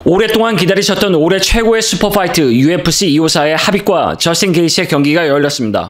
오랫동안 기다리셨던 올해 최고의 슈퍼파이트 UFC 254의 하빗과 저스틴 게이츠의 경기가 열렸습니다.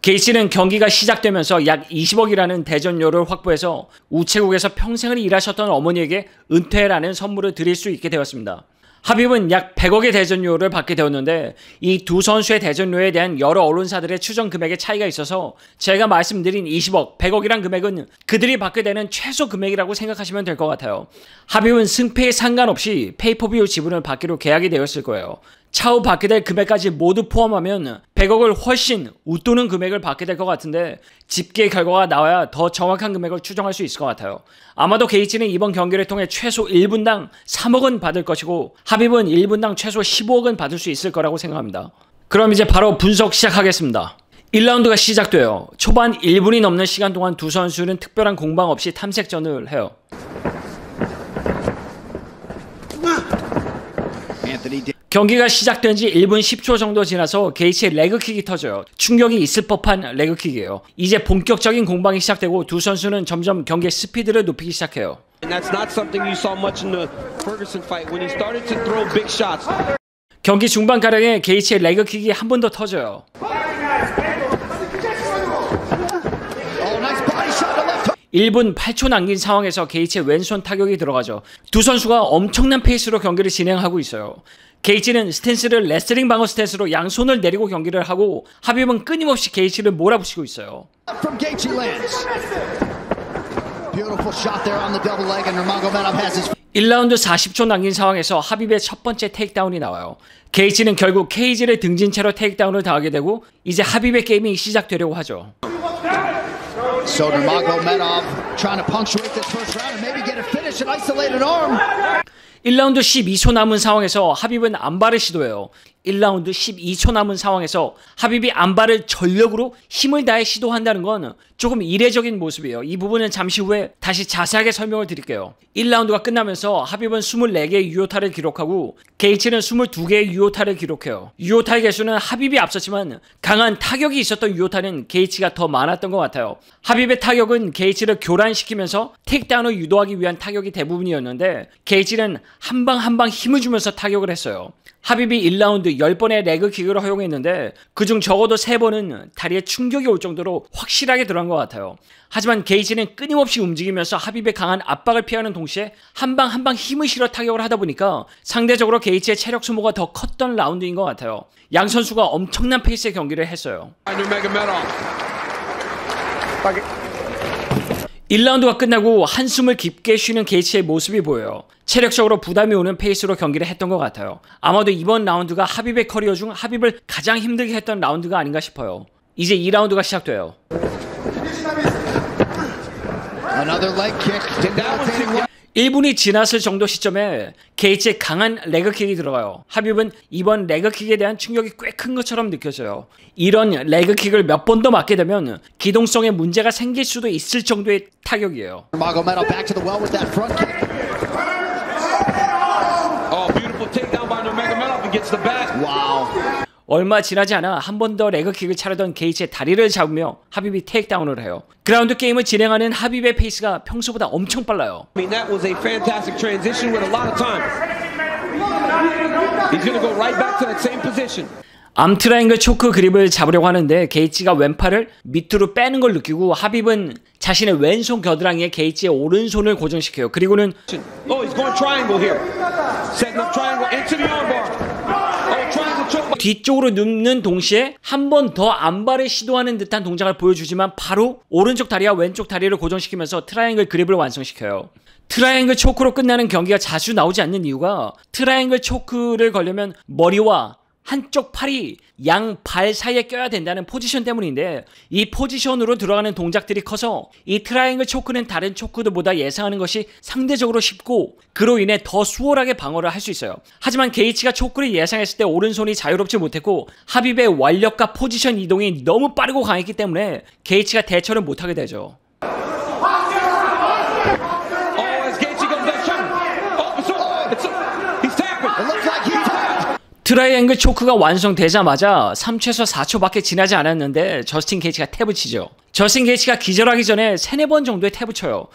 게이츠는 경기가 시작되면서 약 20억이라는 대전료를 확보해서 우체국에서 평생을 일하셨던 어머니에게 은퇴라는 선물을 드릴 수 있게 되었습니다. 하빗은 약 100억의 대전료를 받게 되었는데 이 두 선수의 대전료에 대한 여러 언론사들의 추정 금액의 차이가 있어서 제가 말씀드린 20억, 100억이란 금액은 그들이 받게 되는 최소 금액이라고 생각하시면 될 것 같아요. 하빗은 승패에 상관없이 페이퍼뷰 지분을 받기로 계약이 되었을 거예요. 차후 받게 될 금액까지 모두 포함하면 100억을 훨씬 웃도는 금액을 받게 될 것 같은데 집계 결과가 나와야 더 정확한 금액을 추정할 수 있을 것 같아요. 아마도 게이츠는 이번 경기를 통해 최소 1분당 3억은 받을 것이고 하빗은 1분당 최소 15억은 받을 수 있을 거라고 생각합니다. 그럼 이제 바로 분석 시작하겠습니다. 1라운드가 시작돼요. 초반 1분이 넘는 시간 동안 두 선수는 특별한 공방 없이 탐색전을 해요. 경기가 시작된 지 1분 10초 정도 지나서 게이츠의 레그킥이 터져요. 충격이 있을 법한 레그킥이에요. 이제 본격적인 공방이 시작되고 두 선수는 점점 경기의 스피드를 높이기 시작해요. 경기 중반가량에 게이츠의 레그킥이 한 번 더 터져요. 1분 8초 남긴 상황에서 게이츠의 왼손 타격이 들어가죠. 두 선수가 엄청난 페이스로 경기를 진행하고 있어요. 게이츠는 스탠스를 레슬링 방어 스탠스로 양손을 내리고 경기를 하고 하빗은 끊임없이 게이츠를 몰아붙이고 있어요. 1라운드 40초 남긴 상황에서 하빗의 첫 번째 테이크다운이 나와요. 게이츠는 결국 케이지를 등진 채로 테이크다운을 당하게 되고 이제 하빗의 게임이 시작되려고 하죠. So Nurmagomedov trying to punctuate this first round and maybe get a finish, an isolated arm. 1라운드 12초 남은 상황에서 하빗은 안발을 시도해요. 1라운드 12초 남은 상황에서 하빗이 안발을 전력으로 힘을 다해 시도한다는 건 조금 이례적인 모습이에요. 이 부분은 잠시 후에 다시 자세하게 설명을 드릴게요. 1라운드가 끝나면서 하빗은 24개의 유효타를 기록하고 게이츠는 22개의 유효타를 기록해요. 유효타의 개수는 하빗이 앞섰지만 강한 타격이 있었던 유효타는 게이츠가 더 많았던 것 같아요. 하빗의 타격은 게이츠를 교란시키면서 테이크다운을 유도하기 위한 타격이 대부분이었는데 게이츠는 한 방 한 방 힘을 주면서 타격을 했어요. 하빗이 1라운드 10번의 레그킥을 허용했는데 그중 적어도 3번은 다리에 충격이 올 정도로 확실하게 들어간 것 같아요. 하지만 게이츠는 끊임없이 움직이면서 하빗의 강한 압박을 피하는 동시에 한 방 한 방 힘을 실어 타격을 하다 보니까 상대적으로 게이츠의 체력 소모가 더 컸던 라운드인 것 같아요. 양 선수가 엄청난 페이스의 경기를 했어요. 1라운드가 끝나고 한숨을 깊게 쉬는 게이츠의 모습이 보여요. 체력적으로 부담이 오는 페이스로 경기를 했던 것 같아요. 아마도 이번 라운드가 하빗의 커리어 중 하빗을 가장 힘들게 했던 라운드가 아닌가 싶어요. 이제 2라운드가 시작돼요. 1분이 지났을 정도 시점에 게이츠의 강한 레그킥이 들어가요. 하빗은 이번 레그킥에 대한 충격이 꽤 큰 것처럼 느껴져요. 이런 레그킥을 몇 번 더 맞게 되면 기동성에 문제가 생길 수도 있을 정도의 타격이에요. 얼마 지나지 않아 한 번 더 레그킥을 차려던 게이츠의 다리를 잡으며 하빗이 테이크다운을 해요. 그라운드 게임을 진행하는 하빗의 페이스가 평소보다 엄청 빨라요. 암 트라이앵글 초크 그립을 잡으려고 하는데 게이츠가 왼팔을 밑으로 빼는 걸 느끼고 하빗은 자신의 왼손 겨드랑이에 게이츠의 오른손을 고정시켜요. 그리고는 뒤쪽으로 눕는 동시에 한 번 더 안발을 시도하는 듯한 동작을 보여주지만 바로 오른쪽 다리와 왼쪽 다리를 고정시키면서 트라이앵글 그립을 완성시켜요. 트라이앵글 초크로 끝나는 경기가 자주 나오지 않는 이유가 트라이앵글 초크를 걸려면 머리와 한쪽 팔이 양 발 사이에 껴야 된다는 포지션 때문인데 이 포지션으로 들어가는 동작들이 커서 이 트라이앵글 초크는 다른 초크들보다 예상하는 것이 상대적으로 쉽고 그로 인해 더 수월하게 방어를 할 수 있어요. 하지만 게이츠가 초크를 예상했을 때 오른손이 자유롭지 못했고 하빗의 완력과 포지션 이동이 너무 빠르고 강했기 때문에 게이츠가 대처를 못하게 되죠. 트라이앵글 초크가 완성되자마자 3초에서 4초밖에 지나지 않았는데 저스틴 게이츠가 탭을 치죠. 저스틴 게이츠가 기절하기 전에 3-4번 정도의 탭을 쳐요.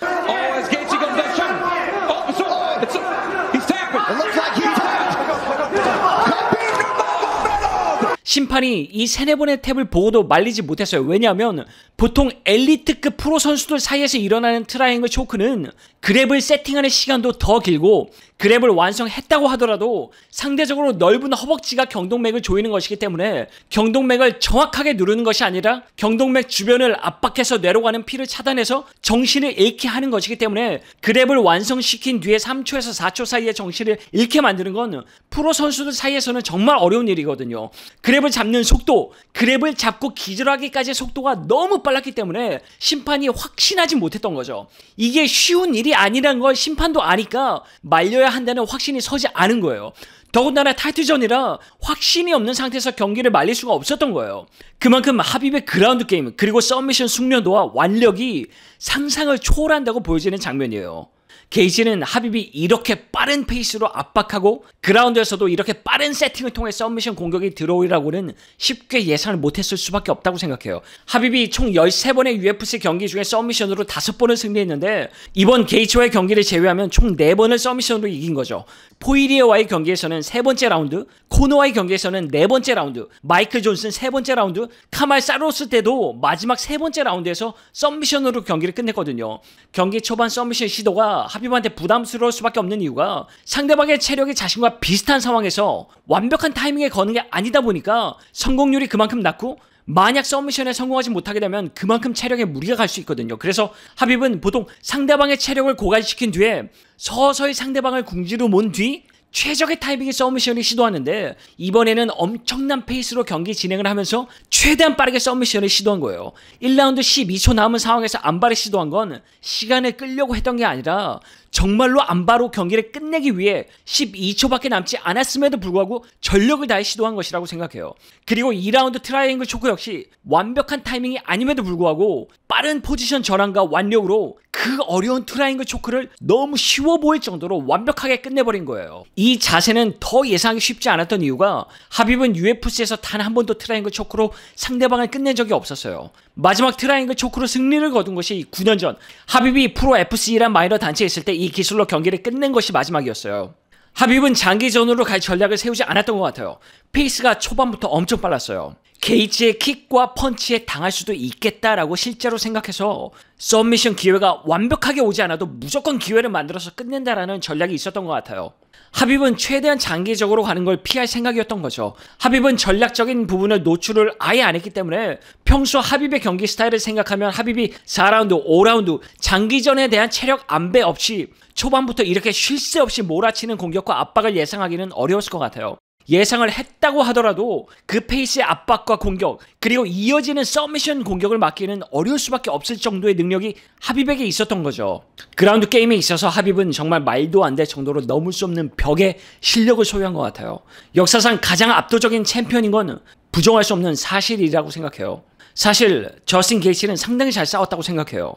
심판이 이 3-4번의 탭을 보고도 말리지 못했어요. 왜냐하면 보통 엘리트급 프로 선수들 사이에서 일어나는 트라이앵글 초크는 그랩을 세팅하는 시간도 더 길고 그랩을 완성했다고 하더라도 상대적으로 넓은 허벅지가 경동맥을 조이는 것이기 때문에 경동맥을 정확하게 누르는 것이 아니라 경동맥 주변을 압박해서 뇌로 가는 피를 차단해서 정신을 잃게 하는 것이기 때문에 그랩을 완성시킨 뒤에 3초에서 4초 사이에 정신을 잃게 만드는 건 프로 선수들 사이에서는 정말 어려운 일이거든요. 그랩을 잡는 속도, 그랩을 잡고 기절하기까지의 속도가 너무 빨랐기 때문에 심판이 확신하지 못했던 거죠. 이게 쉬운 일이 아니라는 걸 심판도 아니까 말려야 한다는 확신이 서지 않은 거예요. 더군다나 타이틀전이라 확신이 없는 상태에서 경기를 말릴 수가 없었던 거예요. 그만큼 하빕의 그라운드 게임 그리고 서미션 숙련도와 완력이 상상을 초월한다고 보여지는 장면이에요. 게이지는 하빕이 이렇게 빠른 페이스로 압박하고 그라운드에서도 이렇게 빠른 세팅을 통해 서미션 공격이 들어오리라고는 쉽게 예상을 못했을 수밖에 없다고 생각해요. 하빕이 총 13번의 UFC 경기 중에 서미션으로 5번을 승리했는데 이번 게이츠와의 경기를 제외하면 총 4번을 서미션으로 이긴 거죠. 포이리에와의 경기에서는 3번째 라운드, 코너와의 경기에서는 4번째 라운드, 마이클 존슨 3번째 라운드, 카말 사로스 때도 마지막 3번째 라운드에서 서미션으로 경기를 끝냈거든요. 경기 초반 서미션 시도가 하빕한테 부담스러울 수밖에 없는 이유가 상대방의 체력이 자신과 비슷한 상황에서 완벽한 타이밍에 거는 게 아니다 보니까 성공률이 그만큼 낮고 만약 서미션에 성공하지 못하게 되면 그만큼 체력에 무리가 갈 수 있거든요. 그래서 하빕은 보통 상대방의 체력을 고갈시킨 뒤에 서서히 상대방을 궁지로 몬 뒤 최적의 타이밍의 서미션을 시도하는데 이번에는 엄청난 페이스로 경기 진행을 하면서 최대한 빠르게 서미션을 시도한 거예요. 1라운드 12초 남은 상황에서 안바를 시도한 건 시간을 끌려고 했던 게 아니라 정말로 안바로 경기를 끝내기 위해 12초밖에 남지 않았음에도 불구하고 전력을 다해 시도한 것이라고 생각해요. 그리고 2라운드 트라이앵글 초크 역시 완벽한 타이밍이 아님에도 불구하고 빠른 포지션 전환과 완력으로 그 어려운 트라이앵글 초크를 너무 쉬워 보일 정도로 완벽하게 끝내버린 거예요. 이 자세는 더 예상하기 쉽지 않았던 이유가 하빕은 UFC에서 단 한 번도 트라이앵글 초크로 상대방을 끝낸 적이 없었어요. 마지막 트라이앵글 초크로 승리를 거둔 것이 9년 전 하빕이 프로 FC란 마이너 단체에 있을 때 이 기술로 경기를 끝낸 것이 마지막이었어요. 하빕은 장기전으로 갈 전략을 세우지 않았던 것 같아요. 페이스가 초반부터 엄청 빨랐어요. 게이지의 킥과 펀치에 당할 수도 있겠다라고 실제로 생각해서 서미션 기회가 완벽하게 오지 않아도 무조건 기회를 만들어서 끝낸다라는 전략이 있었던 것 같아요. 하빕은 최대한 장기적으로 가는 걸 피할 생각이었던 거죠. 하빕은 전략적인 부분을 노출을 아예 안 했기 때문에 평소 하빕의 경기 스타일을 생각하면 하빕이 4라운드, 5라운드 장기전에 대한 체력 안배 없이 초반부터 이렇게 쉴 새 없이 몰아치는 공격과 압박을 예상하기는 어려웠을 것 같아요. 예상을 했다고 하더라도 그 페이스의 압박과 공격 그리고 이어지는 서미션 공격을 막기는 어려울 수밖에 없을 정도의 능력이 하빕에게 있었던 거죠. 그라운드 게임에 있어서 하빕은 정말 말도 안 될 정도로 넘을 수 없는 벽의 실력을 소유한 것 같아요. 역사상 가장 압도적인 챔피언인 건 부정할 수 없는 사실이라고 생각해요. 사실 저스틴 게이츠는 상당히 잘 싸웠다고 생각해요.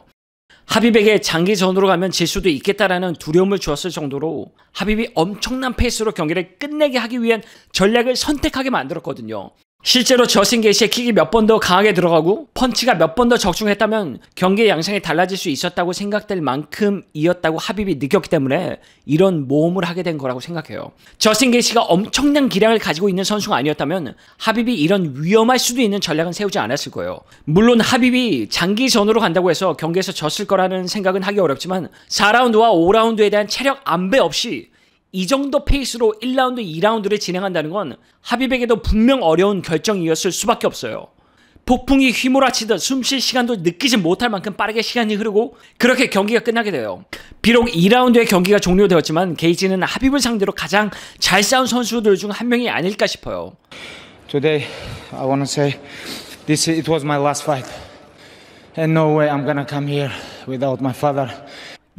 하빕에게 장기전으로 가면 질 수도 있겠다라는 두려움을 주었을 정도로 하빕이 엄청난 페이스로 경기를 끝내게 하기 위한 전략을 선택하게 만들었거든요. 실제로 저스틴 게이츠의 킥이 몇 번 더 강하게 들어가고 펀치가 몇 번 더 적중했다면 경기의 양상이 달라질 수 있었다고 생각될 만큼이었다고 하빕이 느꼈기 때문에 이런 모험을 하게 된 거라고 생각해요. 저스틴 게이츠가 엄청난 기량을 가지고 있는 선수가 아니었다면 하빕이 이런 위험할 수도 있는 전략은 세우지 않았을 거예요. 물론 하빕이 장기전으로 간다고 해서 경기에서 졌을 거라는 생각은 하기 어렵지만 4라운드와 5라운드에 대한 체력 안배 없이 이 정도 페이스로 1라운드, 2라운드를 진행한다는 건 하빕에게도 분명 어려운 결정이었을 수밖에 없어요. 폭풍이 휘몰아치듯 숨쉴 시간도 느끼지 못할 만큼 빠르게 시간이 흐르고 그렇게 경기가 끝나게 돼요. 비록 2라운드의 경기가 종료되었지만 게이지는 하빕을 상대로 가장 잘 싸운 선수들 중 한 명이 아닐까 싶어요. Today, I want to say it was my last fight. And no way I'm gonna come here without my father.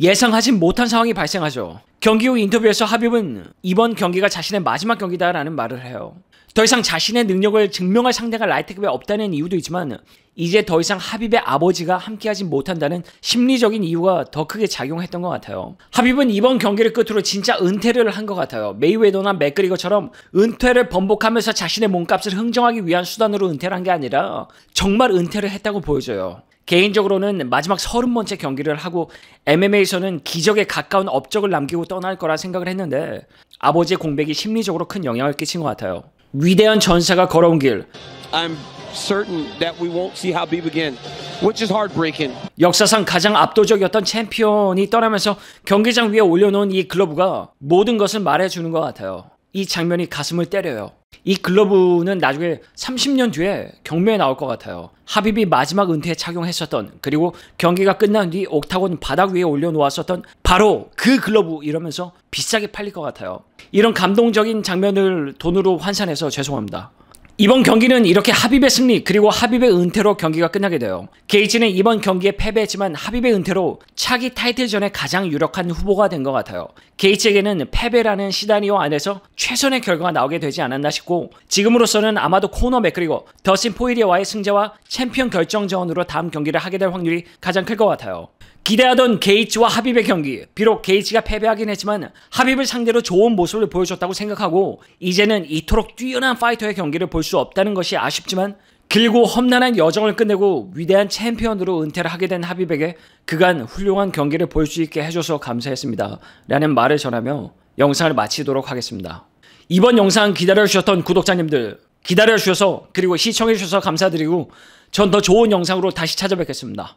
예상하지 못한 상황이 발생하죠. 경기 후 인터뷰에서 하빕은 이번 경기가 자신의 마지막 경기다라는 말을 해요. 더 이상 자신의 능력을 증명할 상대가 라이트급에 없다는 이유도 있지만 이제 더 이상 하빕의 아버지가 함께하지 못한다는 심리적인 이유가 더 크게 작용했던 것 같아요. 하빕은 이번 경기를 끝으로 진짜 은퇴를 한 것 같아요. 메이웨더나 맥그리거처럼 은퇴를 번복하면서 자신의 몸값을 흥정하기 위한 수단으로 은퇴를 한 게 아니라 정말 은퇴를 했다고 보여져요. 개인적으로는 마지막 30번째 경기를 하고 MMA에서는 기적에 가까운 업적을 남기고 떠날 거라 생각을 했는데 아버지의 공백이 심리적으로 큰 영향을 끼친 것 같아요. 위대한 전사가 걸어온 길. I'm certain that we won't see Khabib again, which is heartbreaking. 역사상 가장 압도적이었던 챔피언이 떠나면서 경기장 위에 올려놓은 이 글러브가 모든 것을 말해주는 것 같아요. 이 장면이 가슴을 때려요. 이 글러브는 나중에 30년 뒤에 경매에 나올 것 같아요. 하빕이 마지막 은퇴에 착용했었던, 그리고 경기가 끝난 뒤 옥타곤 바닥 위에 올려놓았었던 바로 그 글러브, 이러면서 비싸게 팔릴 것 같아요. 이런 감동적인 장면을 돈으로 환산해서 죄송합니다. 이번 경기는 이렇게 하빕의 승리 그리고 하빕의 은퇴로 경기가 끝나게 돼요. 게이지는 이번 경기에 패배했지만 하빕의 은퇴로 차기 타이틀전에 가장 유력한 후보가 된 것 같아요. 게이지에게는 패배라는 시나리오 안에서 최선의 결과가 나오게 되지 않았나 싶고, 지금으로서는 아마도 코너 맥그리거, 더스틴 포이리어와의 승자와 챔피언 결정전으로 다음 경기를 하게 될 확률이 가장 클 것 같아요. 기대하던 게이츠와 하빕의 경기, 비록 게이츠가 패배하긴 했지만 하빕을 상대로 좋은 모습을 보여줬다고 생각하고, 이제는 이토록 뛰어난 파이터의 경기를 볼 수 없다는 것이 아쉽지만 길고 험난한 여정을 끝내고 위대한 챔피언으로 은퇴를 하게 된 하빕에게 그간 훌륭한 경기를 볼 수 있게 해줘서 감사했습니다 라는 말을 전하며 영상을 마치도록 하겠습니다. 이번 영상 기다려주셨던 구독자님들 기다려주셔서, 그리고 시청해주셔서 감사드리고, 전 더 좋은 영상으로 다시 찾아뵙겠습니다.